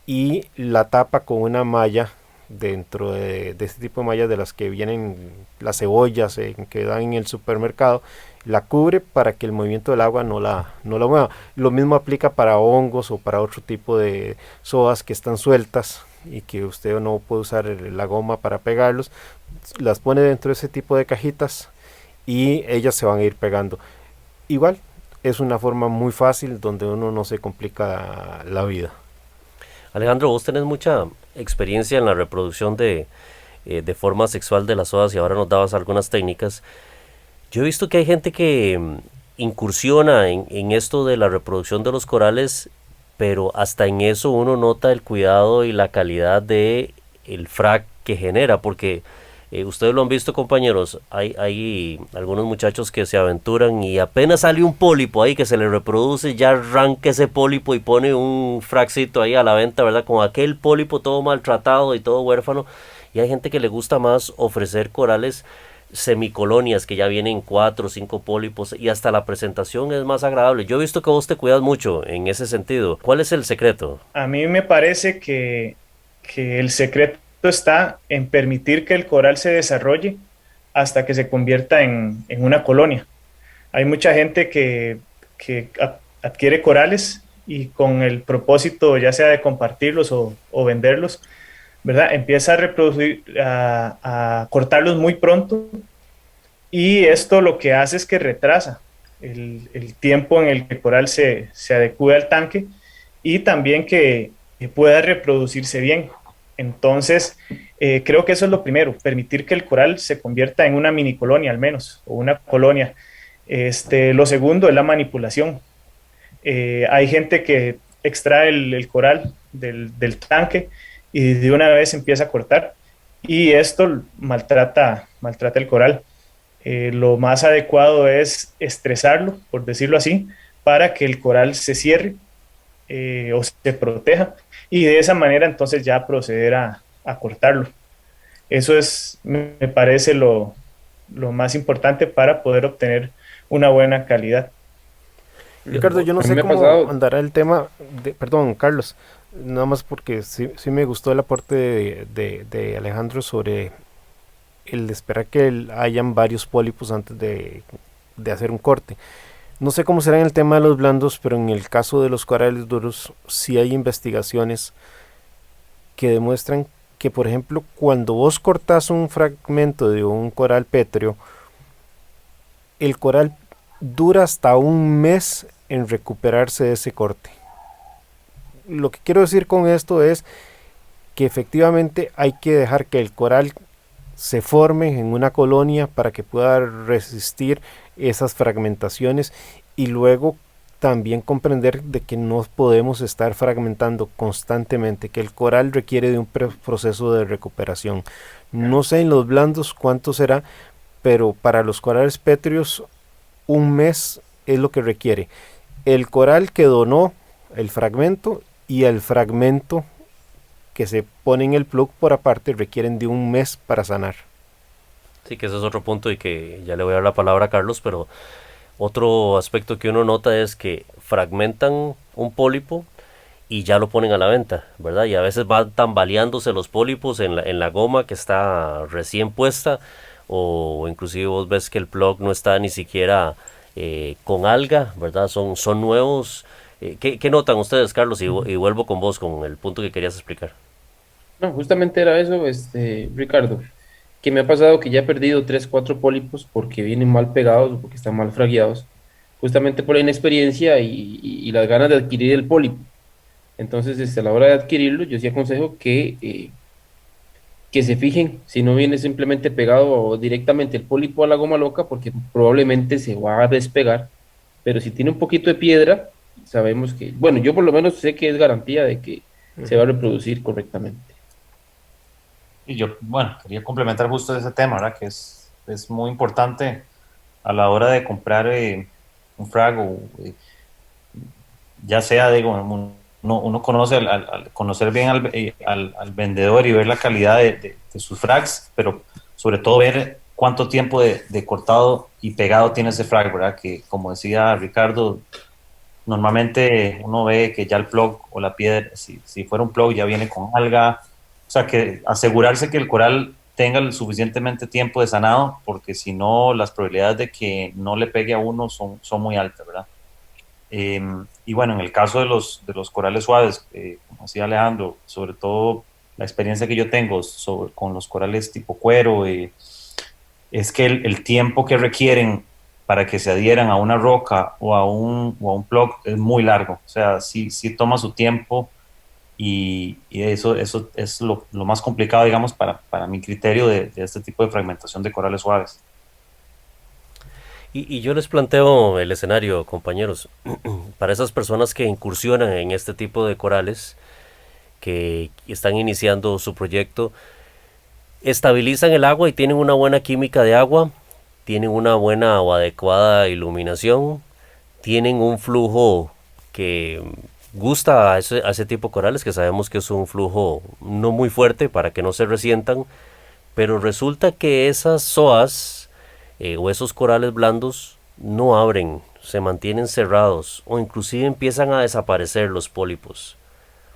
y la tapa con una malla dentro de este tipo de mallas de las que vienen las cebollas que dan en el supermercado, la cubre para que el movimiento del agua no la mueva. Lo mismo aplica para hongos o para otro tipo de psoas que están sueltas y que usted no puede usar la goma para pegarlos, las pone dentro de ese tipo de cajitas y ellas se van a ir pegando. Igual es una forma muy fácil donde uno no se complica la vida. Alejandro, vos tenés mucha experiencia en la reproducción de forma sexual de las psoas y ahora nos dabas algunas técnicas. Yo he visto que hay gente que incursiona en esto de la reproducción de los corales, pero hasta en eso uno nota el cuidado y la calidad de el frag que genera, porque ustedes lo han visto, compañeros, hay algunos muchachos que se aventuran y apenas sale un pólipo ahí que se le reproduce, ya arranca ese pólipo y pone un fragcito ahí a la venta, ¿verdad? Con aquel pólipo todo maltratado y todo huérfano. Y hay gente que le gusta más ofrecer corales semicolonias que ya vienen 4 o 5 pólipos y hasta la presentación es más agradable. Yo he visto que vos te cuidas mucho en ese sentido. ¿Cuál es el secreto? A mí me parece que el secreto está en permitir que el coral se desarrolle hasta que se convierta en una colonia. Hay mucha gente que adquiere corales y con el propósito ya sea de compartirlos o venderlos, ¿verdad? Empieza a reproducir, a cortarlos muy pronto, y esto lo que hace es que retrasa el tiempo en el que el coral se adecue al tanque y también que pueda reproducirse bien. Entonces, creo que eso es lo primero, permitir que el coral se convierta en una mini colonia al menos, o una colonia. Lo segundo es la manipulación. Hay gente que extrae el coral del tanque y de una vez empieza a cortar, y esto maltrata el coral. Lo más adecuado es estresarlo, por decirlo así, para que el coral se cierre o se proteja, y de esa manera entonces ya proceder a cortarlo. Eso es, me parece, lo más importante para poder obtener una buena calidad. Ricardo, yo no A mí sé me ha cómo pasado. andará el tema perdón, Carlos, nada más porque sí me gustó el aporte de Alejandro sobre el de esperar que hayan varios pólipos antes de hacer un corte. No sé cómo será en el tema de los blandos, pero en el caso de los corales duros sí hay investigaciones que demuestran que, por ejemplo, cuando vos cortás un fragmento de un coral pétreo, el coral dura hasta un mes en recuperarse de ese corte. Lo que quiero decir con esto es que efectivamente hay que dejar que el coral se forme en una colonia para que pueda resistir esas fragmentaciones, y luego también comprender de que no podemos estar fragmentando constantemente, que el coral requiere de un proceso de recuperación. No sé en los blandos cuánto será, pero para los corales pétreos un mes es lo que requiere el coral que donó el fragmento, y el fragmento que se pone en el plug por aparte requieren de un mes para sanar. Sí, que ese es otro punto y que ya le voy a dar la palabra a Carlos, pero otro aspecto que uno nota es que fragmentan un pólipo y ya lo ponen a la venta, ¿verdad? Y a veces van tambaleándose los pólipos en la goma que está recién puesta, o inclusive vos ves que el plug no está ni siquiera con alga, ¿verdad? Son nuevos. ¿Qué notan ustedes, Carlos? Y vuelvo con vos con el punto que querías explicar. No, justamente era eso, Ricardo, que me ha pasado que ya he perdido 3 4 pólipos porque vienen mal pegados o porque están mal fragueados, justamente por la inexperiencia y las ganas de adquirir el pólipo. Entonces, a la hora de adquirirlo, yo sí aconsejo que se fijen si no viene simplemente pegado directamente el pólipo a la goma loca, porque probablemente se va a despegar, pero si tiene un poquito de piedra, sabemos que, bueno, yo por lo menos sé que es garantía de que se va a reproducir correctamente. Y yo, bueno, quería complementar justo ese tema, ¿verdad? Que es muy importante a la hora de comprar un frag, o, ya sea, digo, uno conoce al conocer bien al vendedor y ver la calidad de sus frags, pero sobre todo ver cuánto tiempo de cortado y pegado tiene ese frag, ¿verdad? Que, como decía Ricardo, normalmente uno ve que ya el plug o la piedra, si fuera un plug, ya viene con alga. O sea, que asegurarse que el coral tenga el suficientemente tiempo de sanado, porque si no, las probabilidades de que no le pegue a uno son muy altas, ¿verdad? Y bueno, en el caso de los corales suaves, como decía Alejandro, sobre todo la experiencia que yo tengo con los corales tipo cuero, es que el tiempo que requieren para que se adhieran a una roca o a un plug es muy largo. O sea, sí toma su tiempo, y eso es lo más complicado, digamos, para mi criterio de este tipo de fragmentación de corales suaves. Y yo les planteo el escenario, compañeros, para esas personas que incursionan en este tipo de corales, que están iniciando su proyecto, estabilizan el agua y tienen una buena química de agua, tienen una buena o adecuada iluminación, tienen un flujo que gusta a ese tipo de corales, que sabemos que es un flujo no muy fuerte para que no se resientan, pero resulta que esas zoas o esos corales blandos no abren, se mantienen cerrados o inclusive empiezan a desaparecer los pólipos.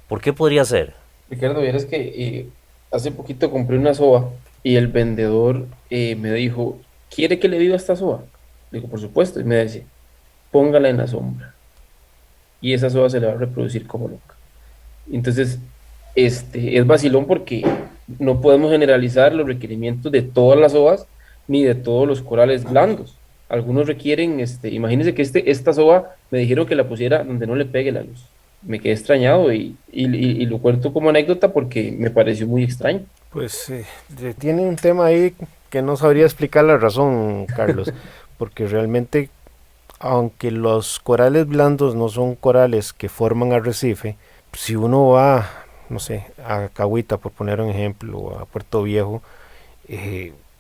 ¿Por qué podría ser? Ricardo, vieras que hace poquito compré una soba y el vendedor me dijo, ¿quiere que le viva esta soba? Digo, por supuesto, y me dice, póngala en la sombra y esa soba se le va a reproducir como loca. Entonces, es vacilón porque no podemos generalizar los requerimientos de todas las soas ni de todos los corales blandos. Algunos requieren, imagínense que esta soba me dijeron que la pusiera donde no le pegue la luz. Me quedé extrañado y lo cuento como anécdota porque me pareció muy extraño. Pues tiene un tema ahí que no sabría explicar la razón, Carlos, porque realmente, aunque los corales blandos no son corales que forman arrecife, si uno va, no sé, a Cahuita, por poner un ejemplo, o a Puerto Viejo,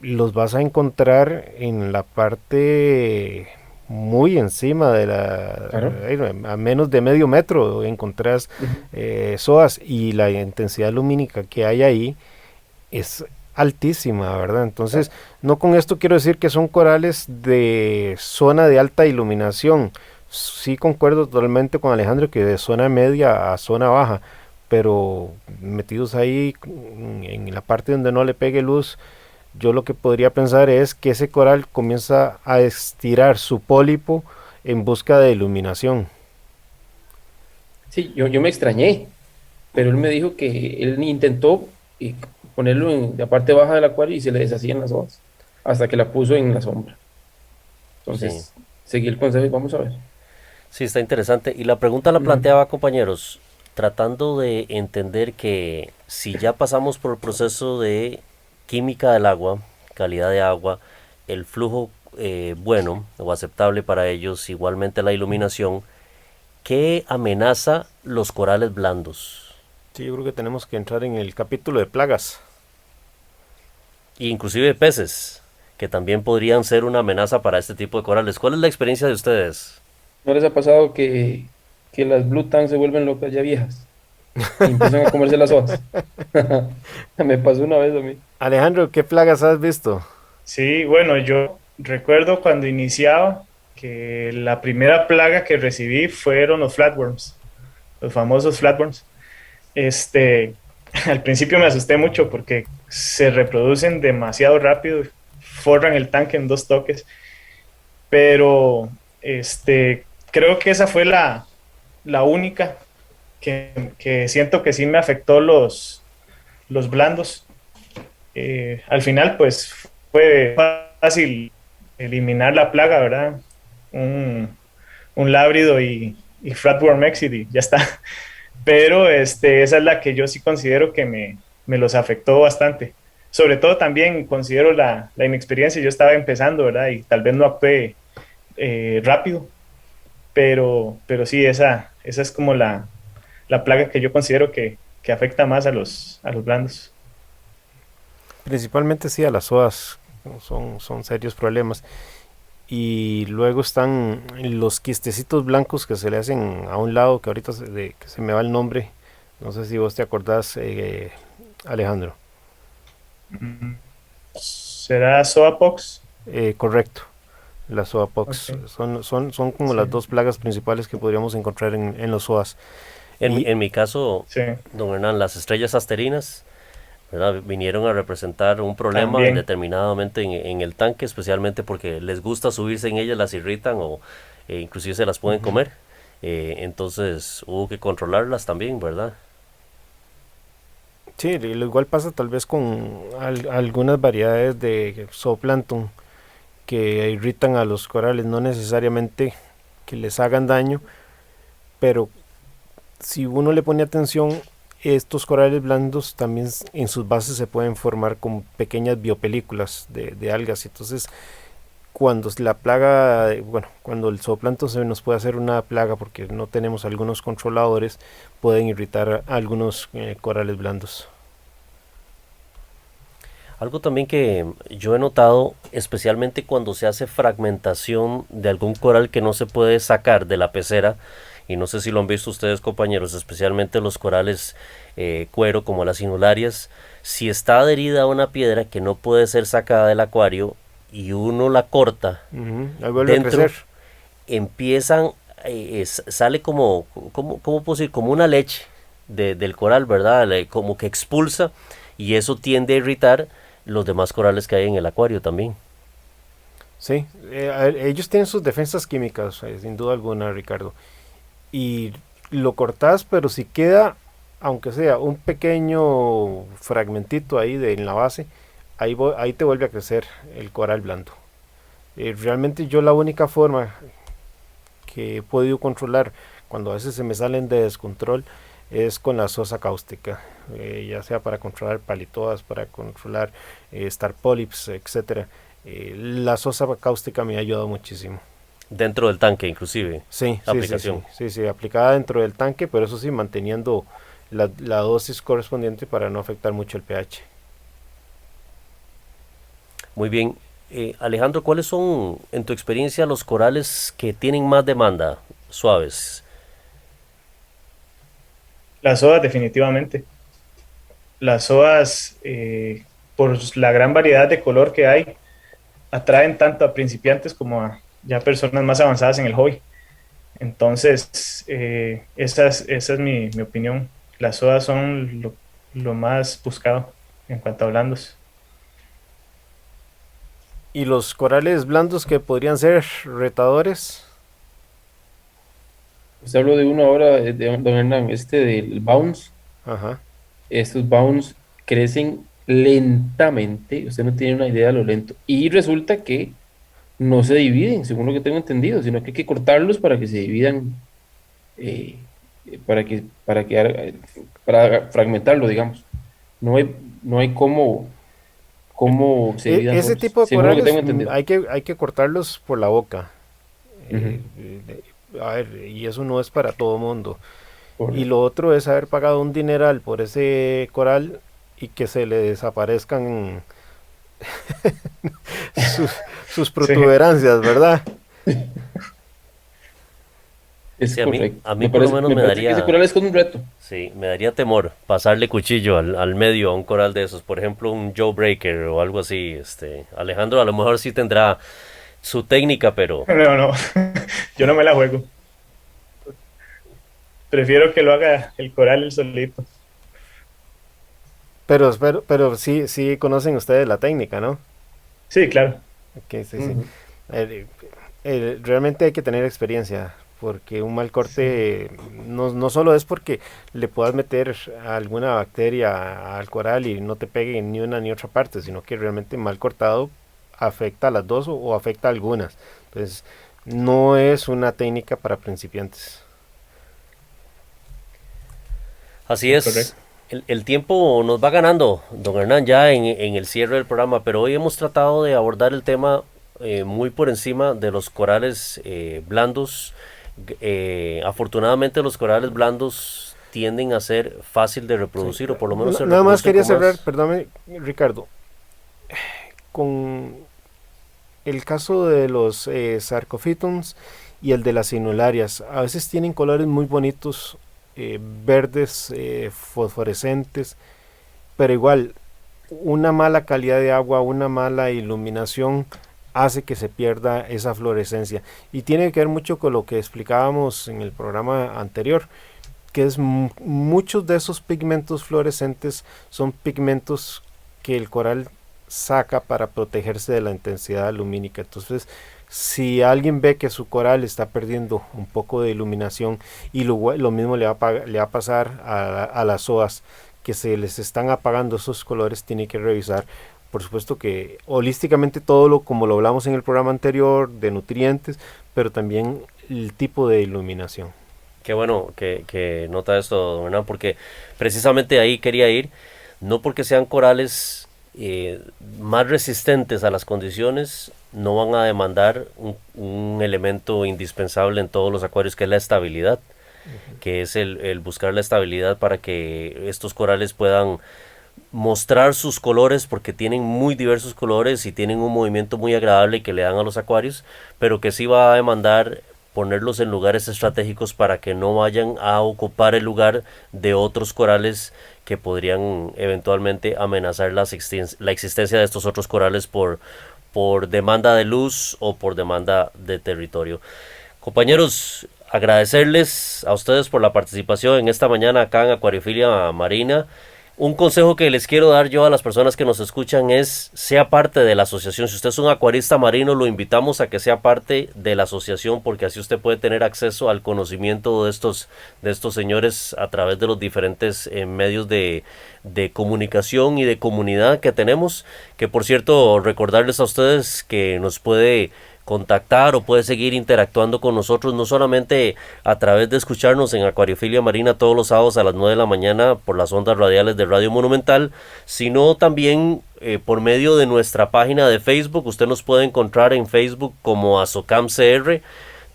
los vas a encontrar en la parte muy encima de Claro. a menos de medio metro encontrás zoas, y la intensidad lumínica que hay ahí es altísima, ¿verdad? Entonces, no con esto quiero decir que son corales de zona de alta iluminación. Sí concuerdo totalmente con Alejandro que de zona media a zona baja, pero metidos ahí en la parte donde no le pegue luz, yo lo que podría pensar es que ese coral comienza a estirar su pólipo en busca de iluminación. Sí, yo me extrañé, pero él me dijo que él intentó ponerlo en la parte baja del acuario y se le deshacían las hojas hasta que la puso en la sombra. Sí, Entonces, seguí el consejo y vamos a ver. sí, está interesante. Y la pregunta la Ujú. planteaba, compañeros, tratando de entender que si ya pasamos por el proceso de química del agua, calidad de agua, el flujo bueno o aceptable para ellos, igualmente la iluminación, ¿qué amenaza los corales blandos? Sí, yo creo que tenemos que entrar en el capítulo de plagas. E inclusive peces, que también podrían ser una amenaza para este tipo de corales. ¿Cuál es la experiencia de ustedes? ¿No les ha pasado que las Blue Tang se vuelven locas ya viejas y empiezan a comerse las hojas? Me pasó una vez a mí. Alejandro, ¿qué plagas has visto? Sí, bueno, yo recuerdo cuando iniciaba que la primera plaga que recibí fueron los flatworms, los famosos flatworms. Este, al principio me asusté mucho porque se reproducen demasiado rápido, forran el tanque en 2 toques, pero creo que esa fue la única que siento que sí me afectó los blandos. Al final, pues fue fácil eliminar la plaga, ¿verdad? Un lábrido y Flatworm Exit y ya está. Pero esa es la que yo sí considero que me los afectó bastante. Sobre todo también considero la inexperiencia. Yo estaba empezando, ¿verdad? Y tal vez no actué rápido, pero sí, esa es como la plaga que yo considero que afecta más a los blandos. Principalmente sí a las sodas, son serios problemas. Y luego están los quistecitos blancos que se le hacen a un lado, que ahorita que se me va el nombre. No sé si vos te acordás, Alejandro. ¿Será Zoapox? Correcto, las zoapox. Ok, Son como sí, las dos plagas principales que podríamos encontrar en los zoas. En, Y en mi caso, sí, don Hernán, las estrellas asterinas, ¿verdad? Vinieron a representar un problema también. determinadamente en el tanque, especialmente porque les gusta subirse en ellas, las irritan o inclusive se las pueden Ujú. comer. Entonces hubo que controlarlas también, ¿verdad? sí, lo igual pasa tal vez con algunas variedades de zooplancton que irritan a los corales, no necesariamente que les hagan daño, pero si uno le pone atención, estos corales blandos también en sus bases se pueden formar como pequeñas biopelículas de algas. Entonces, cuando la plaga, cuando el zooplancton se nos puede hacer una plaga porque no tenemos algunos controladores, pueden irritar algunos corales blandos. Algo también que yo he notado, especialmente cuando se hace fragmentación de algún coral que no se puede sacar de la pecera, y no sé si lo han visto ustedes, compañeros, especialmente los corales cuero como las inularias, si está adherida a una piedra que no puede ser sacada del acuario y uno la corta, Ahí vuelve a dentro crecer. empiezan, sale ¿cómo puedo decir? Como una leche del coral, ¿verdad? Como que expulsa, y eso tiende a irritar los demás corales que hay en el acuario también. Sí, ellos tienen sus defensas químicas, sin duda alguna, Ricardo. Y lo cortás, pero si queda, aunque sea un pequeño fragmentito ahí en la base, ahí te vuelve a crecer el coral blando. Realmente yo la única forma que he podido controlar cuando a veces se me salen de descontrol es con la sosa cáustica, ya sea para controlar palitoas, para controlar star polyps, etcétera. La sosa cáustica me ha ayudado muchísimo. Dentro del tanque, inclusive. Sí, la sí, aplicación. sí, aplicada dentro del tanque, pero eso sí, manteniendo la dosis correspondiente para no afectar mucho el pH. Muy bien. Alejandro, ¿cuáles son, en tu experiencia, los corales que tienen más demanda suaves? Las sodas, definitivamente. Las sodas, por la gran variedad de color que hay, atraen tanto a principiantes como a ya personas más avanzadas en el hobby. Entonces, esa es mi opinión. Las sodas son lo más buscado en cuanto a blandos. ¿Y los corales blandos que podrían ser retadores? Usted habló de uno ahora, don Hernán, del bounce. Ajá. Estos bounce crecen lentamente, usted no tiene una idea de lo lento. Y resulta que no se dividen, según lo que tengo entendido, sino que hay que cortarlos para que se dividan, eh, para fragmentarlo, digamos. No hay cómo se dividan Ese solos, tipo de según lo que corales tengo entendido. hay que cortarlos por la boca. Ujú, A ver, y eso no es para todo mundo. Y correcto. lo otro es haber pagado un dineral por ese coral y que se le desaparezcan sus, sus Sí, protuberancias, ¿verdad? Es Sí, a mí, correcto. a mí Me por lo parece, menos me me parece que ese daría, coral es con un reto. sí, me daría temor pasarle cuchillo al medio a un coral de esos, por ejemplo un Joe Breaker o algo así. Alejandro a lo mejor sí tendrá su técnica, pero no, yo no me la juego. Prefiero que lo haga el coral el solito. Pero sí conocen ustedes la técnica, ¿no? Sí, claro. Ok, sí, sí. Ujú. Eh, Realmente hay que tener experiencia, porque un mal Sí. corte no solo es porque le puedas meter alguna bacteria al coral y no te pegue en ni una ni otra parte, sino que realmente mal cortado afecta a las dos o afecta a algunas. Entonces, no es una técnica para principiantes. así Es es. correcto. El tiempo nos va ganando, don Hernán, ya en el cierre del programa, pero hoy hemos tratado de abordar el tema muy por encima de los corales blandos. Afortunadamente los corales blandos tienden a ser fácil de Sí. reproducir, o por lo menos se Nada más reproducen quería con cerrar, más. perdóname, Ricardo, con el caso de los sarcophytons y el de las inularias. A veces tienen colores muy bonitos, verdes, fosforescentes, pero igual una mala calidad de agua, una mala iluminación hace que se pierda esa fluorescencia. Y tiene que ver mucho con lo que explicábamos en el programa anterior, que es muchos de esos pigmentos fluorescentes son pigmentos que el coral saca para protegerse de la intensidad lumínica. Entonces, si alguien ve que su coral está perdiendo un poco de iluminación, y lo mismo le va a pasar a las soas, que se les están apagando esos colores, tiene que revisar. Por supuesto que holísticamente todo como lo hablamos en el programa anterior, de nutrientes, pero también el tipo de iluminación. Qué bueno que nota esto, don Hernán, porque precisamente ahí quería ir, no porque sean corales más resistentes a las condiciones no van a demandar un elemento indispensable en todos los acuarios, que es la estabilidad, que es el buscar la estabilidad para que estos corales puedan mostrar sus colores, porque tienen muy diversos colores y tienen un movimiento muy agradable que le dan a los acuarios, pero que sí va a demandar ponerlos en lugares estratégicos para que no vayan a ocupar el lugar de otros corales que podrían eventualmente amenazar la existencia de estos otros corales por demanda de luz o por demanda de territorio. Compañeros, agradecerles a ustedes por la participación en esta mañana acá en Acuariofilia Marina. Un consejo que les quiero dar yo a las personas que nos escuchan es: sea parte de la asociación. Si usted es un acuarista marino, lo invitamos a que sea parte de la asociación, porque así usted puede tener acceso al conocimiento de estos señores a través de los diferentes medios de comunicación y de comunidad que tenemos. Que, por cierto, recordarles a ustedes que nos puede contactar o puede seguir interactuando con nosotros, no solamente a través de escucharnos en Acuariofilia Marina todos los sábados a las 9 de la mañana por las ondas radiales de Radio Monumental, sino también por medio de nuestra página de Facebook. Usted nos puede encontrar en Facebook como ASOCAMCR.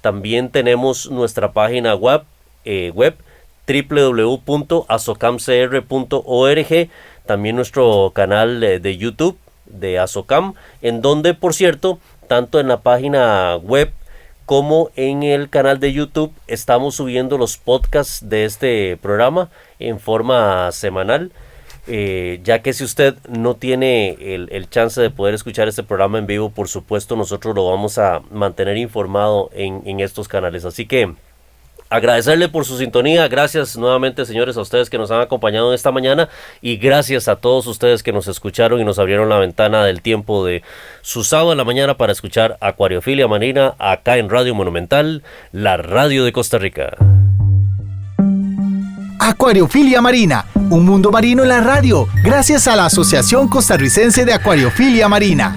También tenemos nuestra página web www.asocamcr.org, también nuestro canal de YouTube de ASOCAM, en donde, por cierto, tanto en la página web como en el canal de YouTube estamos subiendo los podcasts de este programa en forma semanal, ya que si usted no tiene el chance de poder escuchar este programa en vivo, por supuesto nosotros lo vamos a mantener informado en estos canales. Así que agradecerle por su sintonía. Gracias nuevamente, señores, a ustedes que nos han acompañado en esta mañana, y gracias a todos ustedes que nos escucharon y nos abrieron la ventana del tiempo de su sábado en la mañana para escuchar Acuariofilia Marina acá en Radio Monumental, la radio de Costa Rica. Acuariofilia Marina, un mundo marino en la radio, gracias a la Asociación Costarricense de Acuariofilia Marina.